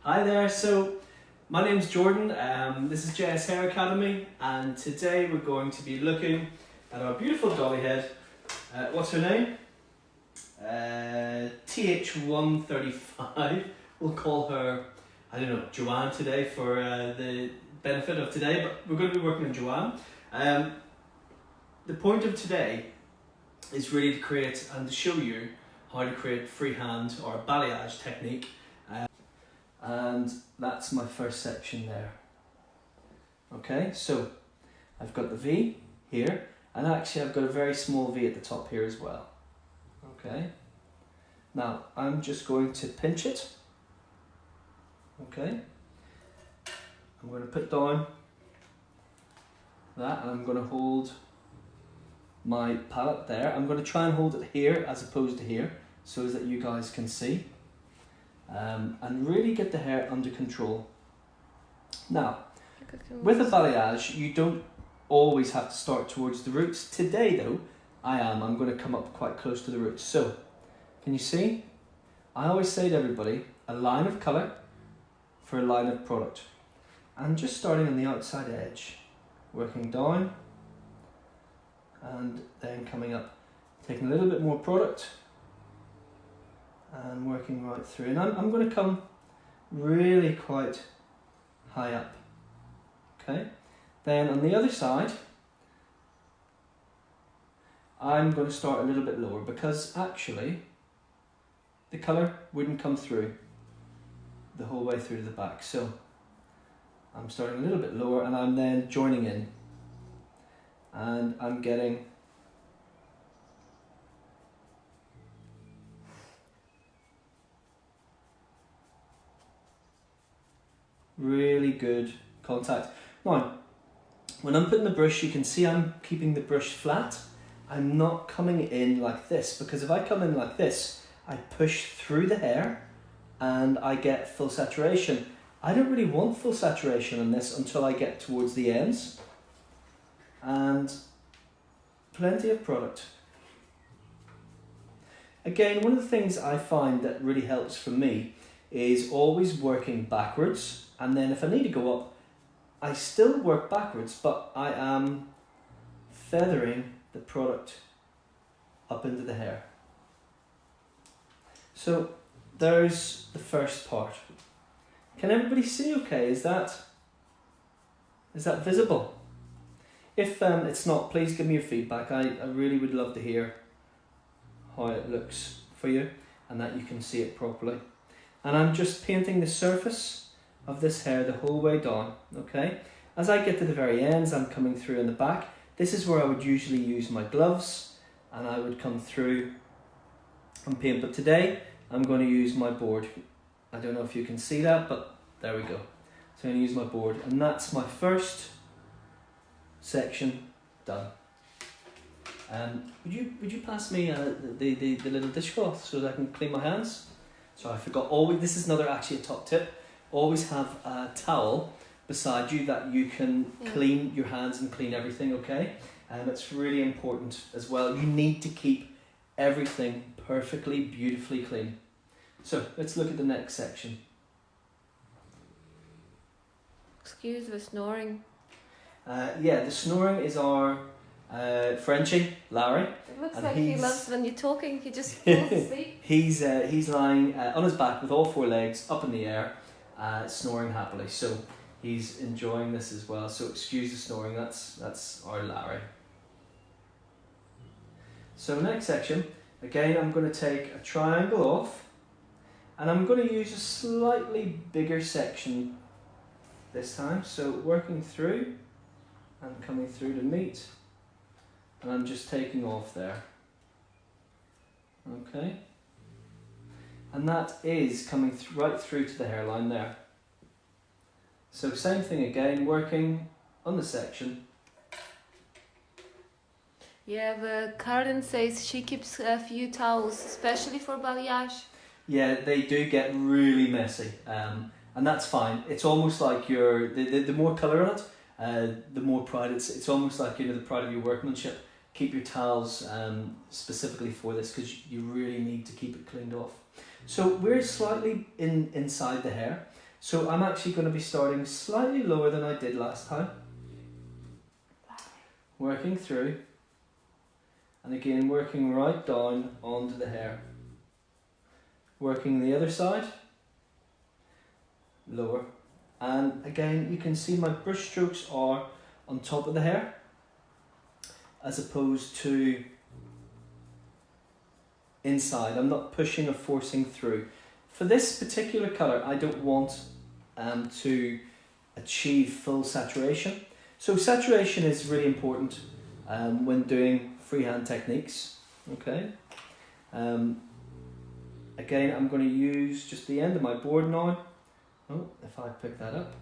Hi there, so my name's Jordan, this is JS Hair Academy, and today we're going to be looking at our beautiful dolly head. What's her name? TH135. We'll call her, I don't know, Joanne today for the benefit of today, but we're going to be working on Joanne. The point of today is really to create and to show you how to create freehand or balayage technique. And that's my first section there. Okay, so I've got the V here, and actually I've got a very small V at the top here as well. Okay, now I'm just going to pinch it. Okay, I'm going to put down that, and I'm going to hold my palette there. I'm going to try and hold it here as opposed to here, so that you guys can see. And really get the hair under control. Now, with a balayage, you don't always have to start towards the roots. Today though, I'm going to come up quite close to the roots. So, can you see? I always say to everybody, a line of colour for a line of product. And just starting on the outside edge, working down, and then coming up, taking a little bit more product, and working right through. And I'm going to come really quite high up. Okay. Then on the other side, I'm going to start a little bit lower, because actually the colour wouldn't come through the whole way through to the back. So I'm starting a little bit lower, and I'm then joining in, and I'm getting really good contact. Now, when I'm putting the brush, you can see I'm keeping the brush flat. I'm not coming in like this, because if I come in like this, I push through the hair and I get full saturation. I don't really want full saturation on this until I get towards the ends. And plenty of product. Again, one of the things I find that really helps for me is always working backwards. And then if I need to go up, I still work backwards, but I am feathering the product up into the hair. So there's the first part. Can everybody see okay? Is that visible? If it's not, please give me your feedback. I really would love to hear how it looks for you and that you can see it properly. And I'm just painting the surface of this hair the whole way down, okay? As I get to the very ends, I'm coming through in the back. This is where I would usually use my gloves, and I would come through and paint, but today I'm going to use my board. I don't know if you can see that, but there we go. So I'm going to use my board, and that's my first section done. Would you pass me the little dishcloth so that I can clean my hands? So I forgot, always, this is actually a top tip. Always have a towel beside you that you can clean your hands and clean everything, okay? And it's really important as well. You need to keep everything perfectly, beautifully clean. So let's look at the next section. Excuse the snoring. Yeah, the snoring is our Frenchie, Larry. It looks like he loves when you're talking, he just falls asleep. He's lying on his back with all four legs up in the air, snoring happily. So he's enjoying this as well. So excuse the snoring. That's our Larry. So next section, again, I'm going to take a triangle off, and I'm going to use a slightly bigger section this time. So working through and coming through to meet, and I'm just taking off there. Okay. And that is coming right through to the hairline there. So same thing again, working on the section. Yeah, but Karen says she keeps a few towels, especially for balayage. Yeah, they do get really messy, and that's fine. It's almost like the more colour on it, the more pride. It's almost like, you know, the pride of your workmanship. Keep your towels specifically for this, because you really need to keep it cleaned off. So we're slightly inside the hair. So I'm actually going to be starting slightly lower than I did last time. Working through. And again, working right down onto the hair. Working the other side. Lower. And again, you can see my brush strokes are on top of the hair, as opposed to inside. I'm not pushing or forcing through. For this particular colour, I don't want to achieve full saturation. So saturation is really important when doing freehand techniques. Okay. Again, I'm going to use just the end of my board now. Oh, if I pick that up,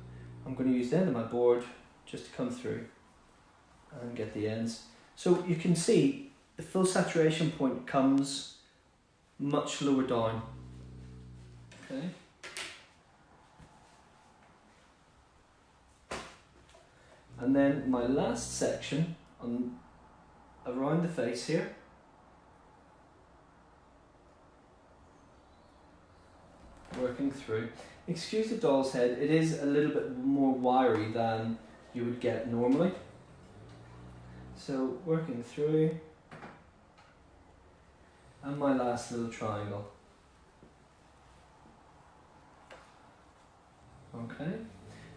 I'm going to use the end of my board just to come through and get the ends. So you can see the full saturation point comes much lower down. Okay. And then my last section on around the face here. Working through. Excuse the doll's head, it is a little bit more wiry than you would get normally. So working through. And my last little triangle. Okay,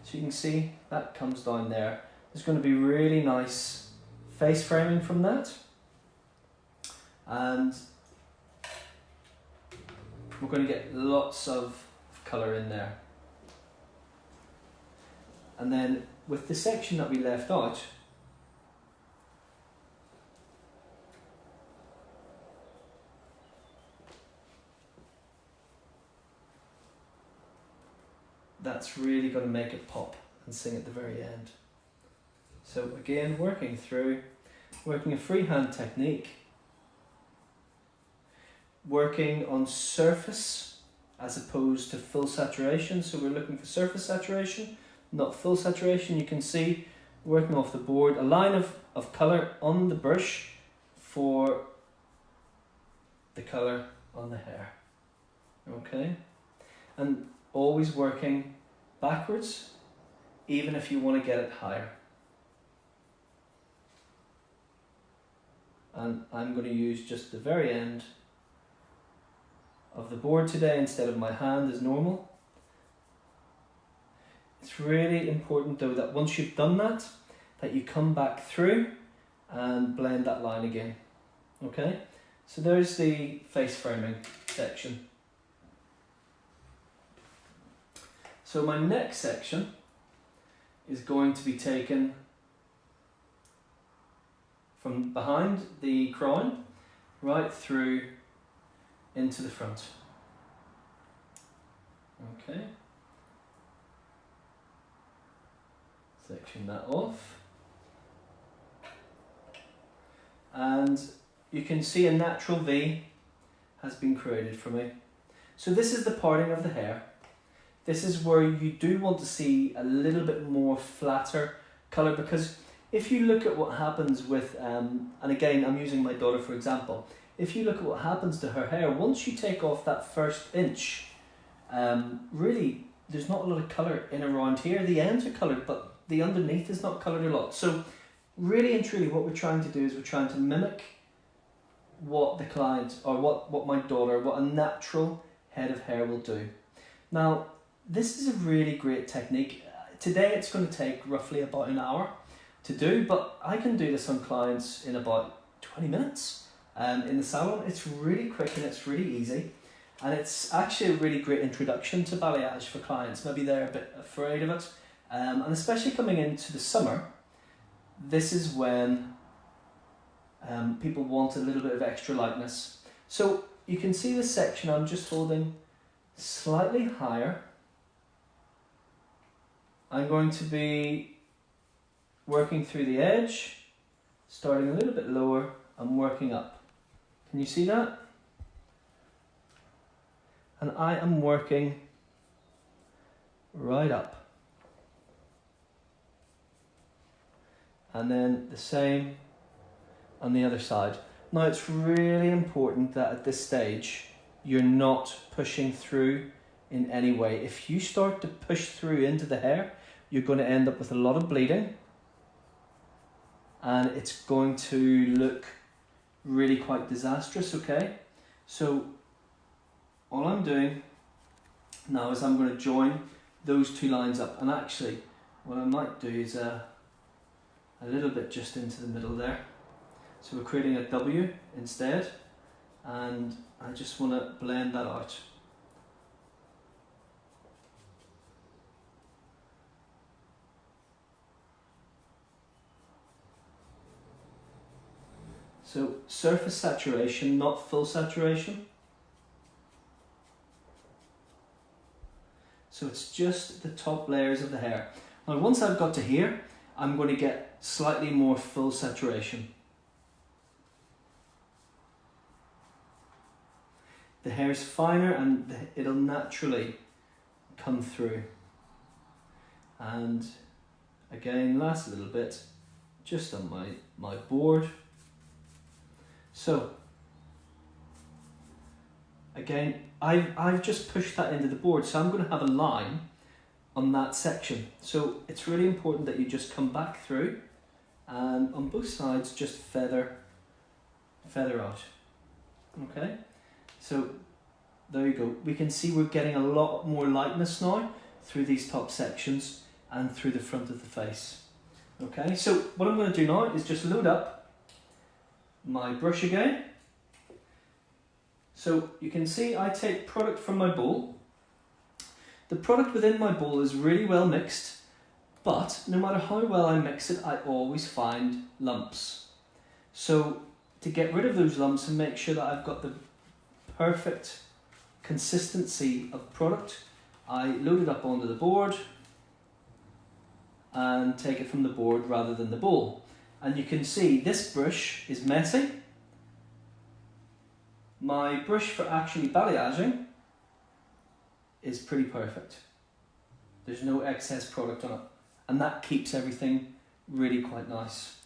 so you can see that comes down there. There's going to be really nice face framing from that. And we're going to get lots of colour in there. And then with the section that we left out, that's really going to make it pop and sing at the very end. So again, working through, working a freehand technique, working on surface as opposed to full saturation. So we're looking for surface saturation, not full saturation. You can see working off the board, a line of colour on the brush for the colour on the hair. Okay, and always working backwards, even if you want to get it higher. And I'm going to use just the very end of the board today instead of my hand as normal. It's really important though that once you've done that, that you come back through and blend that line again. Okay, so there's the face framing section. So my next section is going to be taken from behind the crown right through into the front. Okay. Section that off. And you can see a natural V has been created for me. So this is the parting of the hair. This is where you do want to see a little bit more flatter colour, because if you look at what happens with, and again I'm using my daughter for example, if you look at what happens to her hair, once you take off that first inch, really there's not a lot of colour in around here. The ends are coloured, but the underneath is not coloured a lot. So really and truly what we're trying to do is we're trying to mimic what the client, or what my daughter, what a natural head of hair will do. Now, this is a really great technique. Today it's going to take roughly about an hour to do, but I can do this on clients in about 20 minutes in the salon. It's really quick and it's really easy, and it's actually a really great introduction to balayage for clients. Maybe they're a bit afraid of it, and especially coming into the summer, this is when people want a little bit of extra lightness. So you can see this section I'm just holding slightly higher. I'm going to be working through the edge, starting a little bit lower and working up. Can you see that? And I am working right up. And then the same on the other side. Now it's really important that at this stage you're not pushing through in any way. If you start to push through into the hair, you're going to end up with a lot of bleeding, and it's going to look really quite disastrous, okay? So all I'm doing now is I'm going to join those two lines up, and actually what I might do is a little bit just into the middle there. So we're creating a W instead, and I just want to blend that out. So surface saturation, not full saturation. So it's just the top layers of the hair. Now once I've got to here, I'm going to get slightly more full saturation. The hair is finer and it'll naturally come through. And again, last little bit, just on my board. So again, I've just pushed that into the board, so I'm going to have a line on that section. So it's really important that you just come back through and on both sides just feather out. Okay, so there you go. We can see we're getting a lot more lightness now through these top sections and through the front of the face. Okay, so what I'm going to do now is just load up my brush again. So you can see I take product from my bowl. The product within my bowl is really well mixed, but no matter how well I mix it, I always find lumps. So to get rid of those lumps and make sure that I've got the perfect consistency of product, I load it up onto the board and take it from the board rather than the bowl. And you can see this brush is messy. My brush for actually balayaging is pretty perfect. There's no excess product on it, and that keeps everything really quite nice.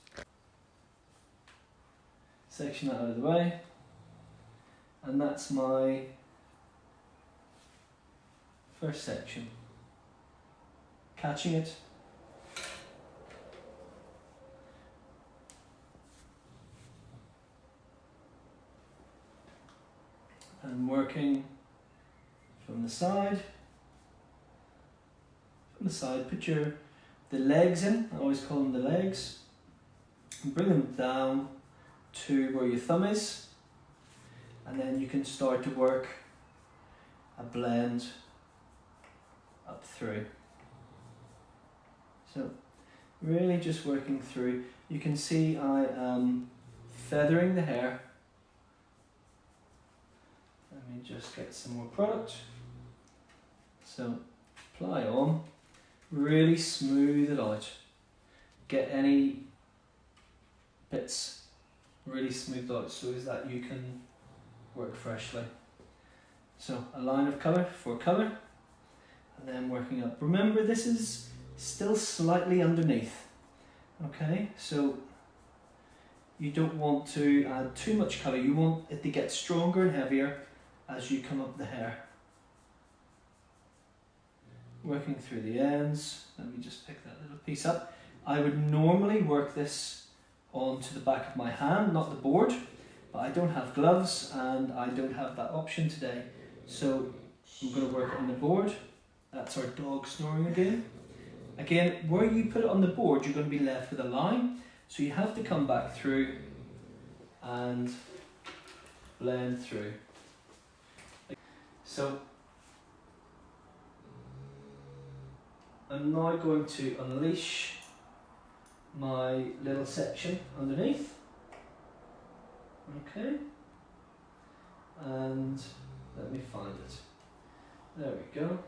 Section that out of the way, and that's my first section. Catching it. And working from the side. From the side, put the legs in. I always call them the legs. And bring them down to where your thumb is, and then you can start to work a blend up through. So really just working through. You can see I am feathering the hair. Let me just get some more product. So apply on, really smooth it out. Get any bits really smoothed out so as that you can work freshly. So a line of colour for colour, and then working up. Remember, this is still slightly underneath. Okay, so you don't want to add too much colour. You want it to get stronger and heavier as you come up the hair. Working through the ends. Let me just pick that little piece up. I would normally work this onto the back of my hand, not the board, but I don't have gloves and I don't have that option today. So I'm going to work it on the board. That's our dog snoring again. Again, where you put it on the board, you're going to be left with a line. So you have to come back through and blend through. So I'm now going to unleash my little section underneath. Okay. And let me find it. There we go.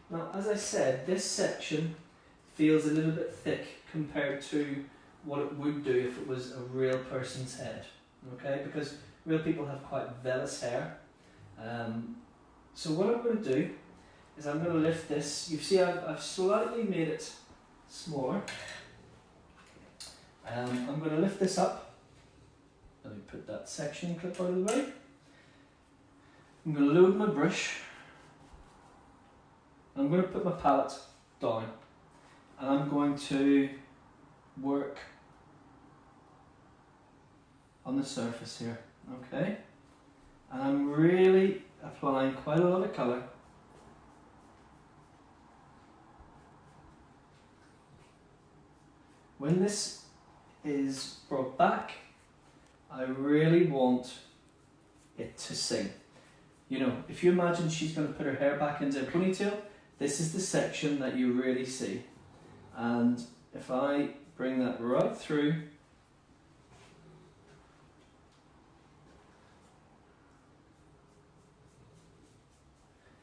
Now, as I said, this section feels a little bit thick compared to what it would do if it was a real person's head, okay? Because real people have quite vellus hair. So what I'm going to do is I'm going to lift this. You see I've slightly made it smaller. I'm going to lift this up. Let me put that section clip out of the way. I'm going to load my brush. I'm going to put my palette down and I'm going to work on the surface here, okay? And I'm really applying quite a lot of colour. When this is brought back, I really want it to sing. You know, if you imagine she's going to put her hair back into a ponytail, this is the section that you really see. And if I bring that right through,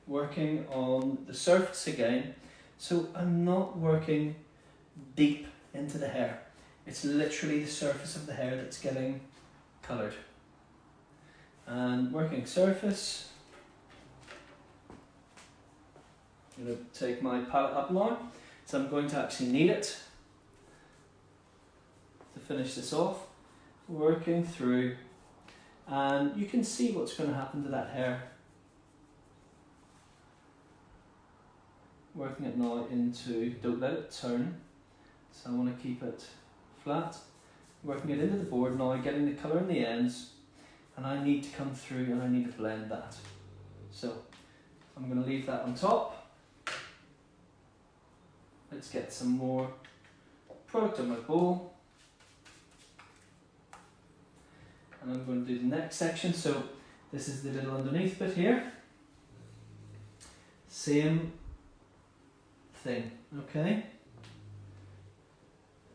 working on the surface again, so I'm not working deep into the hair. It's literally the surface of the hair that's getting coloured. And working surface, I'm going to take my palette up now, so I'm going to actually knead it to finish this off, working through, and you can see what's going to happen to that hair. Working it now into, don't let it turn, so I want to keep it flat. Working it into the board now, getting the colour in the ends, and I need to come through and I need to blend that. So I'm going to leave that on top. Let's get some more product on my bowl. And I'm going to do the next section, so this is the little underneath bit here. Same thing, okay?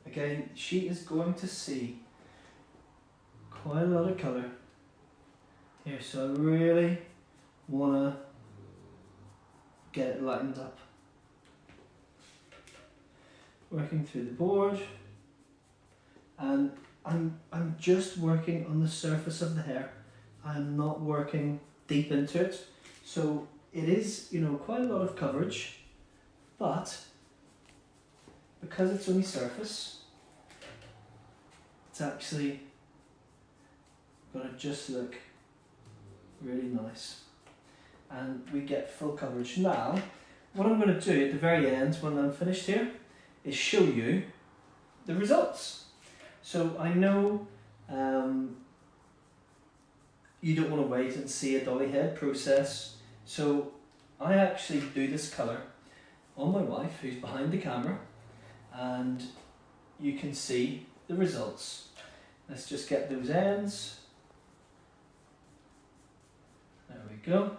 Again, she is going to see quite a lot of colour here, so I really want to get it lightened up. Working through the board, and I'm just working on the surface of the hair. I'm not working deep into it, so it is, you know, quite a lot of coverage, but because it's only surface, it's actually going to just look really nice, and we get full coverage. Now what I'm going to do at the very end when I'm finished here is show you the results. So I know you don't want to wait and see a dolly head process, so I actually do this colour on my wife who's behind the camera, and you can see the results. Let's just get those ends. There we go.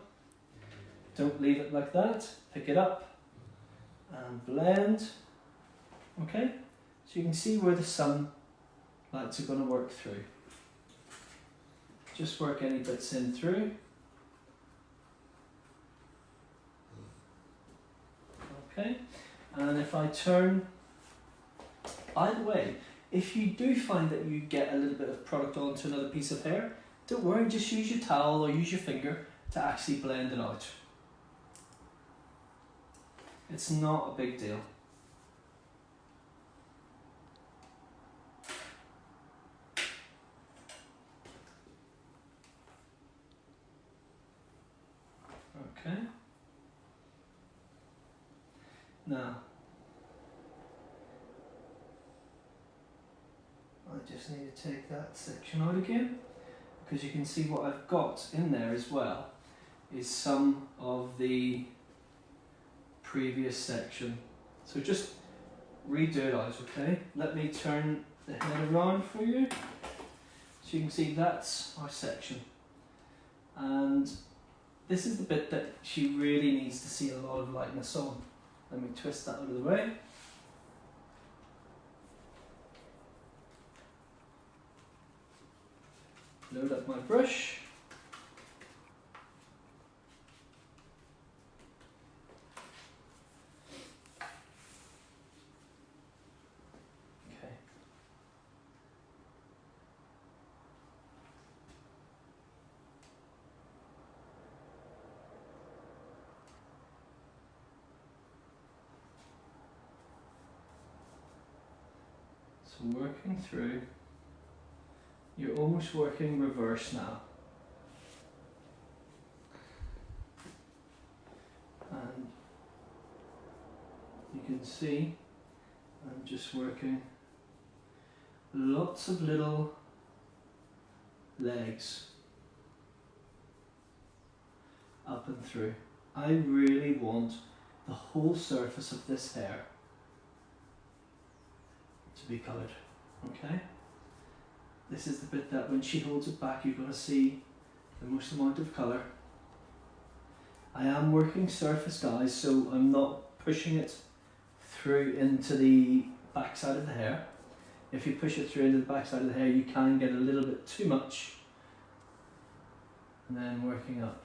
Don't leave it like that. Pick it up and blend. Okay, so you can see where the sun lights are going to work through. Just work any bits in through. Okay, and if I turn, by the way, if you do find that you get a little bit of product onto another piece of hair, don't worry, just use your towel or use your finger to actually blend it out. It's not a big deal. Okay. Now, I just need to take that section out again, because you can see what I've got in there as well is some of the previous section. So just redo it out, okay? Let me turn the head around for you. So you can see that's our section. And this is the bit that she really needs to see a lot of lightness on. Let me twist that out of the way. Load up my brush. Okay. So working through you're almost working reverse now. And you can see I'm just working lots of little legs up and through. I really want the whole surface of this hair to be coloured, okay? This is the bit that when she holds it back, you're going to see the most amount of colour. I am working surface, guys, so I'm not pushing it through into the back side of the hair. If you push it through into the back side of the hair, you can get a little bit too much. And then working up.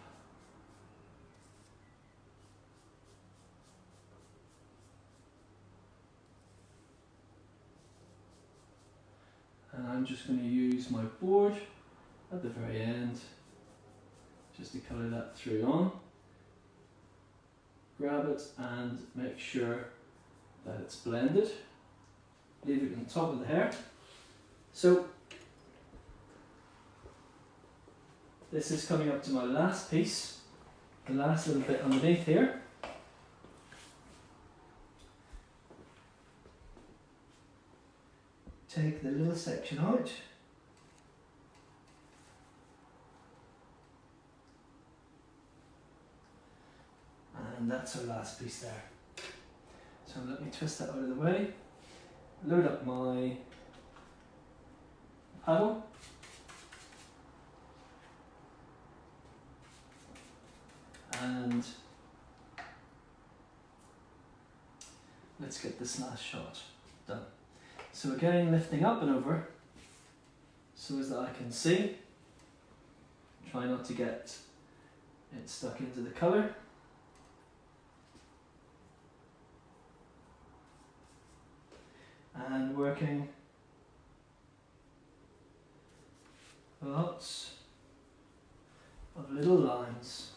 And I'm just going to use my board at the very end just to colour that through on. Grab it and make sure that it's blended. Leave it on top of the hair. So this is coming up to my last piece, the last little bit underneath here. Take the little section out. And that's our last piece there. So let me twist that out of the way. Load up my paddle. And let's get this last shot done. So again, lifting up and over so as that I can see. Try not to get it stuck into the colour. And working lots of little lines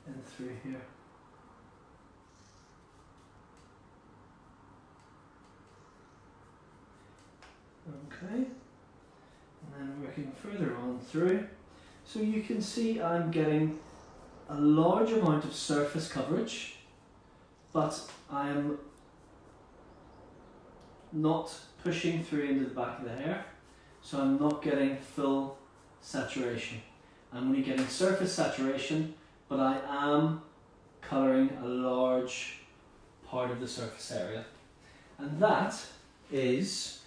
in through here. Okay, and then working further on through. So you can see I'm getting a large amount of surface coverage, but I am not pushing through into the back of the hair, so I'm not getting full saturation. I'm only getting surface saturation, but I am colouring a large part of the surface area. And that is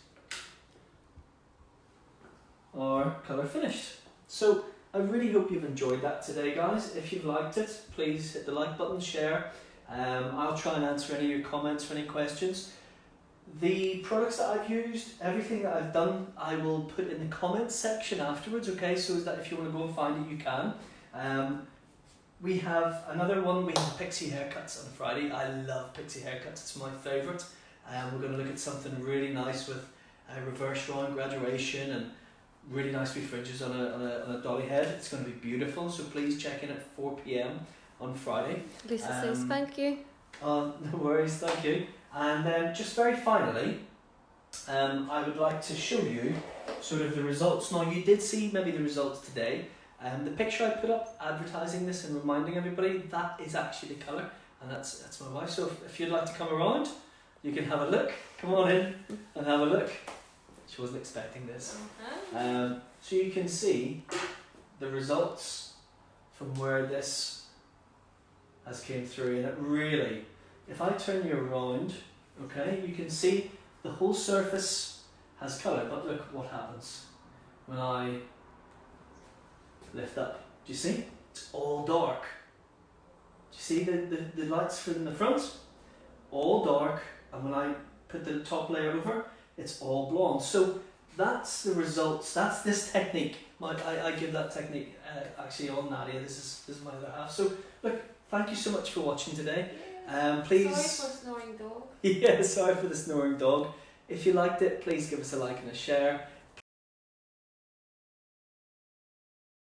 our colour finished. So I really hope you've enjoyed that today, guys. If you've liked it, please hit the like button, share. I'll try and answer any of your comments or any questions. The products that I've used, everything that I've done, I will put in the comments section afterwards, okay, so that if you want to go and find it, you can. We have another one, we have Pixie haircuts on Friday. I love Pixie haircuts, it's my favourite. We're going to look at something really nice with a reverse round graduation and really nice wee fringes on a dolly head. It's going to be beautiful, so please check in at 4 PM on Friday. Lisa says thank you. Oh, no worries, thank you. And then just very finally, I would like to show you sort of the results. Now you did see maybe the results today. The picture I put up advertising this and reminding everybody, that is actually the colour, and that's my wife. So if you'd like to come around, you can have a look. Come on in and have a look. She wasn't expecting this. So you can see the results from where this has came through, and it really, if I turn you around, okay, you can see the whole surface has colour, but look what happens when I lift up. Do you see? It's all dark. Do you see the lights from the front? All dark, and when I put the top layer over, it's all blonde. So that's the results. That's this technique. I give that technique actually on Nadia. This is my other half. So look, thank you so much for watching today. Please. Sorry for snoring dog. Yeah, sorry for the snoring dog. If you liked it, please give us a like and a share.